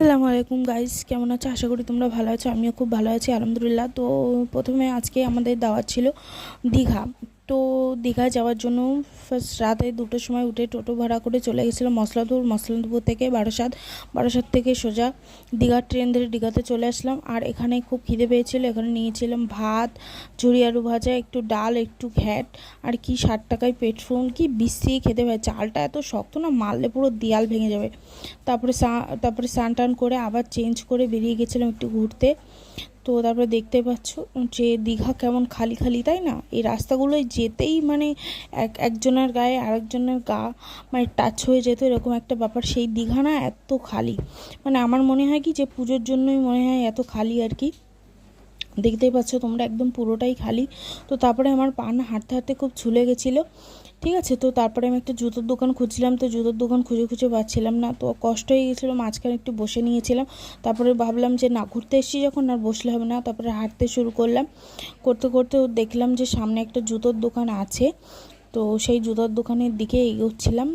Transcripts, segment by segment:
আসসালামু আলাইকুম গাইস, কেমন আছো? আশা করি তোমরা ভালো আছো। আমিও খুব ভালো আছি, আলহামদুলিল্লাহ। তো প্রথমে আজকে আমাদের দাওয়াত ছিল দীঘা। তো দীঘা যাওয়ার জন্য ফার্স্ট রাতে 2টোর সময় উঠে টোটো ভাড়া করে চলে গেছিলাম মসলাদপুর থেকে বারাসাত থেকে সোজা দীঘার ট্রেন ধরে দীঘাতে চলে আসলাম। আর এখানে খুব খিদে পেয়েছিল, এখানে নিয়েছিলাম ভাত, ঝুরি আলু ভাজা, একটু ডাল, একটু ঘ্যাট, আর কি 60 টাকায় পেট ফুল, কি বিশ্রী খেতে হয়। চালটা এত শক্ত না, মারলে পুরো দেয়াল ভেঙে যাবে। তারপরে স্নান টান করে আবার চেঞ্জ করে বেরিয়ে গেছিলাম একটু ঘুরতে। তো তারপরে দেখতে পাচ্ছ যে দীঘা কেমন খালি খালি, তাই না? এই রাস্তাগুলোয় যেতেই মানে একজনের গায়ে আরেকজনের গা মানে টাচ হয়ে যেত, এরকম একটা ব্যাপার। সেই দীঘা না এত খালি, মানে আমার মনে হয় কি যে পুজোর জন্যই মনে হয় এত খালি আর কি। দেখতেই পাচ্ছ তোমরা, একদম পুরোটাই খালি। তো তারপরে আমার পা না হাঁটতে হাঁটতে খুব ছুলে গেছিলো, ঠিক আছে। তো তারপরে আমি একটা জুতোর দোকান খুঁজছিলাম, তো জুতোর দোকান খুঁজে খুঁজে পাচ্ছিলাম না, তো কষ্ট হয়ে গেছিলো। মাঝখানে একটু বসে নিয়েছিলাম, তারপরে ভাবলাম যে না, ঘুরতে এসেছি যখন আর বসলে হবে না। তারপরে হাঁটতে শুরু করলাম, করতে করতে দেখলাম যে সামনে একটা জুতোর দোকান আছে। তো সেই জুতোর দোকানের দিকে এগোচ্ছিলাম।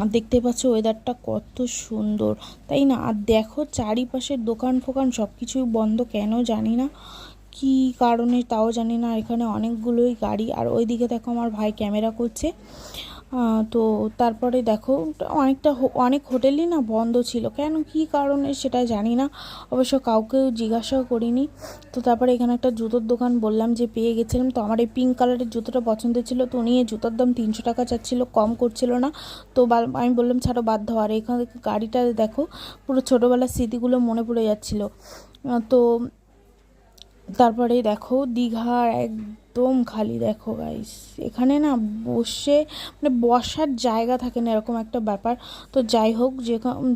আর দেখতে পাচ্ছ ওয়েদারটা কত সুন্দর, তাই না? আর দেখো চারিপাশের দোকান ফোকান সব কিছুই বন্ধ, কেন জানি না, কী কারণে তাও জানি না। এখানে অনেকগুলোই গাড়ি, আর ওইদিকে দেখো আমার ভাই ক্যামেরা করছে। তো তারপরে দেখো অনেক হোটেলই না বন্ধ ছিল, কেন কী কারণে সেটা জানি না, অবশ্য কাউকেও জিজ্ঞাসাও করিনি। তো তারপরে এখানে একটা জুতোর দোকান বললাম যে পেয়ে গেছিলাম। তো আমার এই পিঙ্ক কালারের জুতোটা পছন্দ ছিল, তো উনি এই জুতোর দাম 300 টাকা চাচ্ছিল, কম করছিল না। তো আমি বললাম ছাড়ো, বাধ্য। আর এখানে গাড়িটা দেখো, পুরো ছোটোবেলার স্মৃতিগুলো মনে পড়ে যাচ্ছিলো। তো তারপরে দেখো দীঘার একদম খালি, দেখো গাইস, এখানে না বসে মানে বসার জায়গা থাকে না, এরকম একটা ব্যাপার। তো যাই হোক,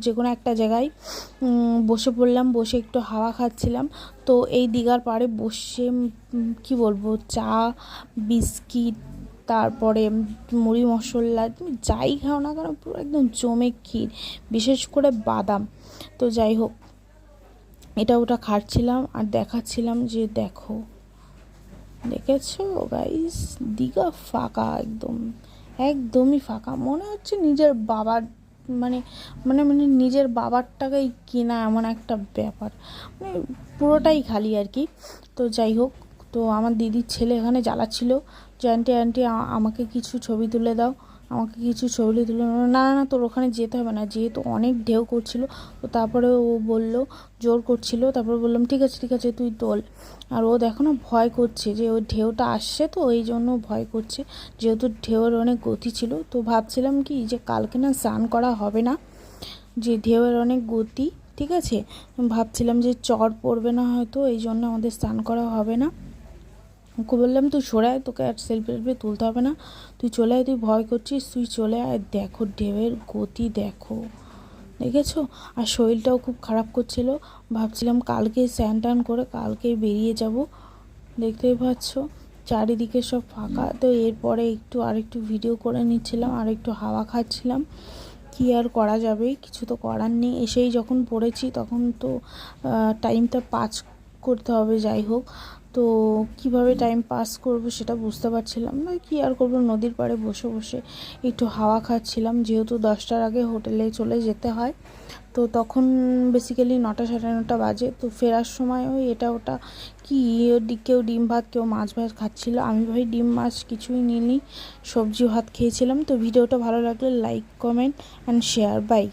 যে কোনো একটা জায়গায় বসে পড়লাম, বসে একটু হাওয়া খাচ্ছিলাম। তো এই দীঘার পাড়ে বসে কি বলবো, চা, বিস্কিট, তারপরে মুড়ি মশলা, তুমি যাই খাও না কেন পুরো একদম জমে ক্ষীর, বিশেষ করে বাদাম। তো যাই হোক, এটা ওটা খাচ্ছিলাম আর দেখাচ্ছিলাম যে দেখো, দেখেছো গাইস, দীঘা ফাঁকা, একদমই ফাঁকা। মনে হচ্ছে নিজের বাবার মানে মানে মানে নিজের বাবার টাকাই কিনা, এমন একটা ব্যাপার, মানে পুরোটাই খালি আর কি। তো যাই হোক, তো আমার দিদির ছেলে এখানে জ্বালাচ্ছিল যে আন্টি আন্টি আমাকে কিছু ছবি তুলে দাও, আমাকে কিছু ছবি তুলে। না না না, তোর ওখানে যেতে হবে না, যেহেতু অনেক ঢেউ করছিল। তো তারপরে ও বলল, জোর করছিল, তারপরে বললাম ঠিক আছে ঠিক আছে তুই তোল। আর ও দেখো না ভয় করছে, যে ওই ঢেউটা আসছে, তো এই জন্য ভয় করছে, যেহেতু ঢেউয়ের অনেক গতি ছিল। তো ভাবছিলাম কি যে কালকে না স্নান করা হবে না, যে ঢেউয়ের অনেক গতি, ঠিক আছে। ভাবছিলাম যে চর পড়বে না হয়তো, এই জন্য আমাদের স্নান করা হবে না। ওকে বললাম তুই সরে আয়, তোকে আর সেলফি তুলতে হবে না, তুই চলে আয়, তুই ভয় করছিস, তুই চলে আয়। দেখো ঢেউয়ের গতি দেখো, দেখেছো? আর শরীরটাও খুব খারাপ করছিল, ভাবছিলাম কালকে স্নান টান করে কালকেই বেরিয়ে যাব। দেখতেই পাচ্ছ চারিদিকে সব ফাঁকা। তো এরপরে আরেকটু ভিডিও করে নিচ্ছিলাম, আর একটু হাওয়া খাচ্ছিলাম। কী আর করা যাবে, কিছু তো করার নেই। এসেই যখন পড়েছি তখন তো টাইমটা পাস করতে হবে। যাই হোক, তো কিভাবে টাইম পাস করব সেটা বুঝতে পারছিলাম না, কি আর করব, নদীর পাড়ে বসে বসে একটু হাওয়া খাচ্ছিলাম, যেহেতু 10টার আগে হোটেলে চলে যেতে হয়। তো তখন বেসিক্যালি 9টা সাড়ে 9টা বাজে। তো ফেরার সময় ওই এটা ওটা কি, কেউ ডিম ভাত, কেউ মাছ ভাত খাচ্ছিলো। আমি ভাই ডিম মাছ কিছুই নিইনি, সবজি ভাত খেয়েছিলাম। তো ভিডিওটা ভালো লাগলে like, comment and share. By.